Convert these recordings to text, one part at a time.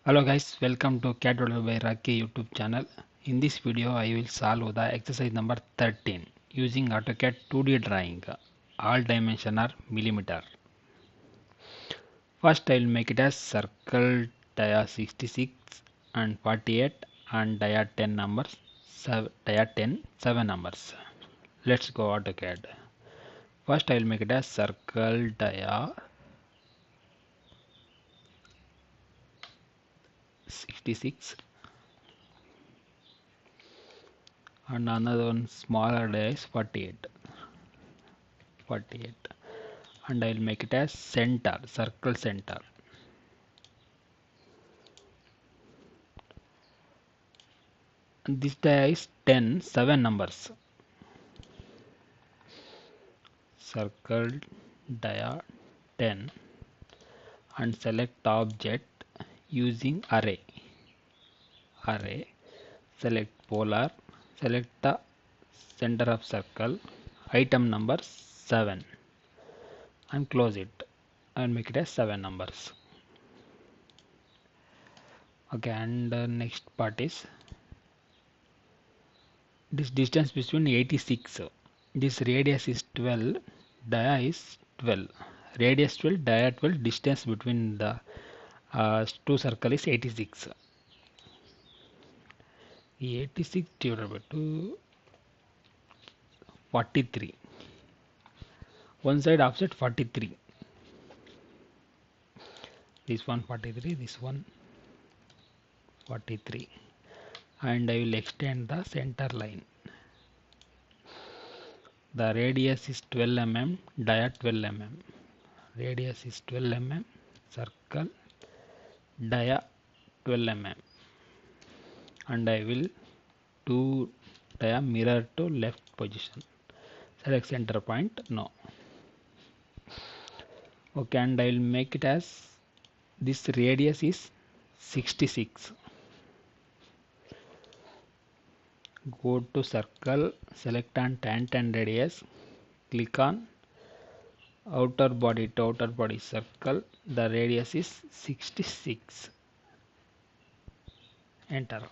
Hello guys, welcome to CAD by Rocky YouTube channel. In this video, I will solve the exercise number 13 using AutoCAD 2D drawing. All dimension are millimeter. First, I will make it as circle dia 66 and 48 and dia 10 numbers, dia 10 7 numbers. Let's go AutoCAD. First, I will make it as circle dia 66 and another one smaller dia is 48. And I will make it as center, circle center. And this dia is 10, 7 numbers. Circle dia 10 and select object using array. Select polar, select the center of circle, item number 7 and close it and make it as 7 numbers. Okay, and next part is this distance between 86. This radius is 12, dia is 12. Radius 12, dia 12, distance between the two circle is 86. 86 divided by 2, 43. One side offset 43. This one 43, this one 43. And I will extend the center line. The radius is 12 mm, dia 12 mm. Radius is 12 mm, circle, dia 12 mm. And I will do dia mirror to left position. Select center point, no. Okay, and I will make it as this radius is 66. Go to circle, select on tangent radius, click on outer body to outer body circle, the radius is 66. Enter.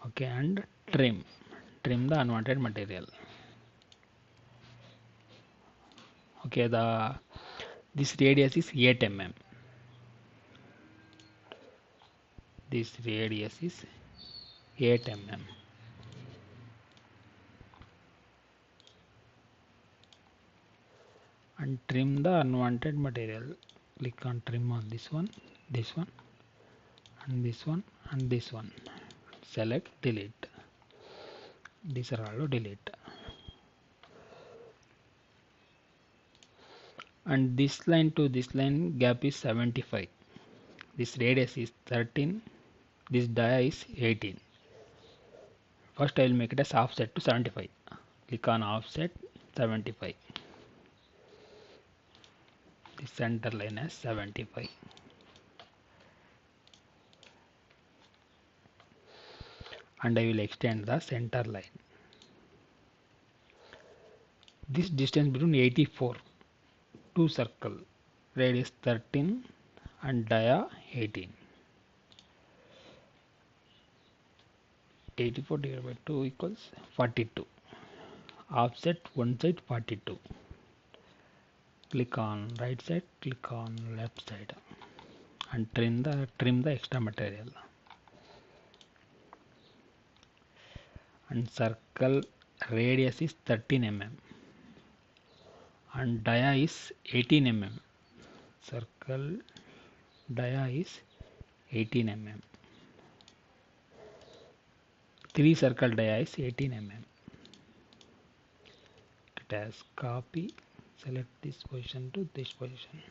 Okay, and trim the unwanted material. Okay, this radius is 8 mm. This radius is 8 mm. And trim the unwanted material. Click on trim on this one, and this one, and this one. Select delete. These are all delete. And this line to this line gap is 75. This radius is 13. This dia is 18. First I will make it as offset to 75. Click on offset 75. The center line is 75. And I will extend the center line. This distance between 84, two circle, radius 13 and dia 18. 84 divided by 2 equals 42. Offset one side 42. Click on right side, click on left side, and trim the extra material. And circle radius is 13 mm and dia is 18 mm. Circle dia is 18 mm. 3 circle dia is 18 mm. It has copy, select this position to this position.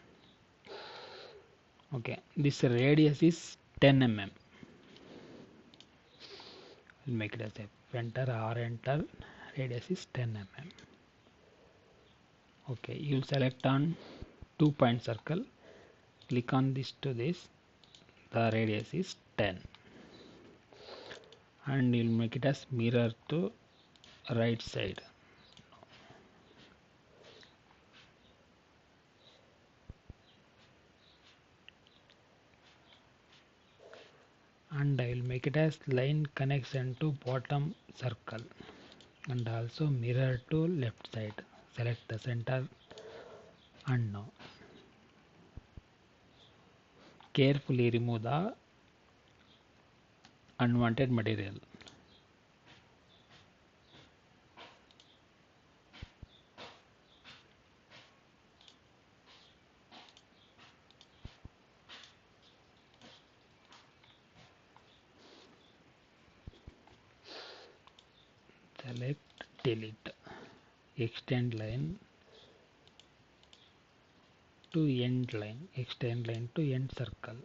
Okay, this radius is 10 mm. We'll make it as a enter or enter. Radius is 10 mm. Okay, you'll select on 2-point circle, click on this to this, the radius is 10, and you'll make it as mirror to right side. and I will make it as line connection to bottom circle and also mirror to left side. Select the center and now carefully remove the unwanted material. Select delete. Extend line to end line. Extend line to end circle.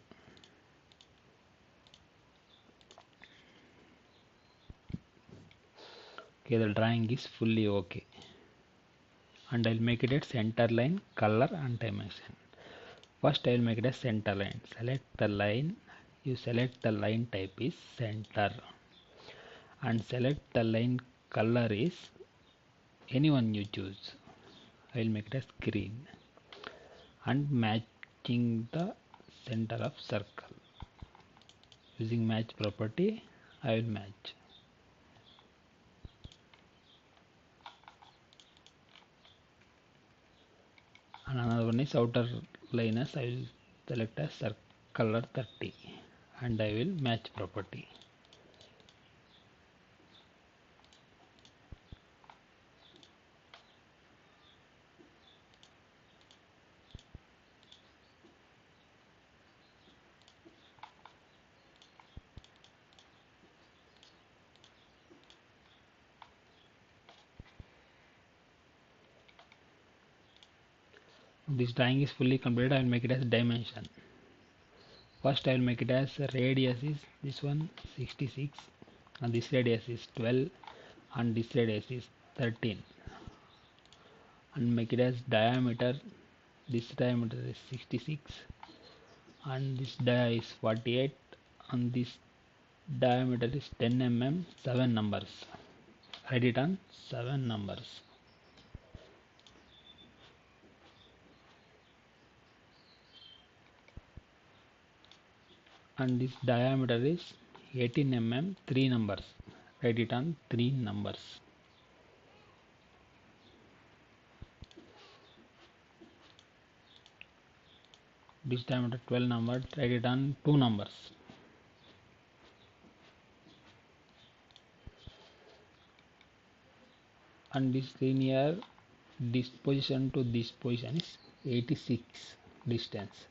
Okay, the drawing is fully okay. And I'll make it a center line, color and dimension. First I'll make it a center line. Select the line. You select the line type is center and select the line color is anyone you choose. I'll make it as green and matching the center of circle. Using match property, I will match. And another one is outer liners. I will select as color 30 and I will match property. This drawing is fully completed. I will make it as dimension. First I will make it as radius is this one 66 and this radius is 12 and this radius is 13 and make it as diameter. This diameter is 66 and this dia is 48 and this diameter is 10 mm, 7 numbers. Write it on 7 numbers. And this diameter is 18 mm, 3 numbers. Write it on 3 numbers. This diameter 12 numbers. Write it on 2 numbers. And this linear this position to this position is 86 distance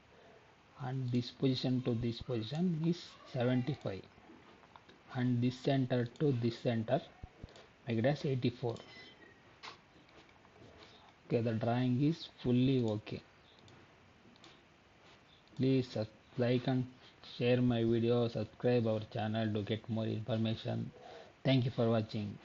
and this position to this position is 75 and this center to this center make it as 84. Okay, the drawing is fully okay. Please like and share my video, subscribe our channel to get more information. Thank you for watching.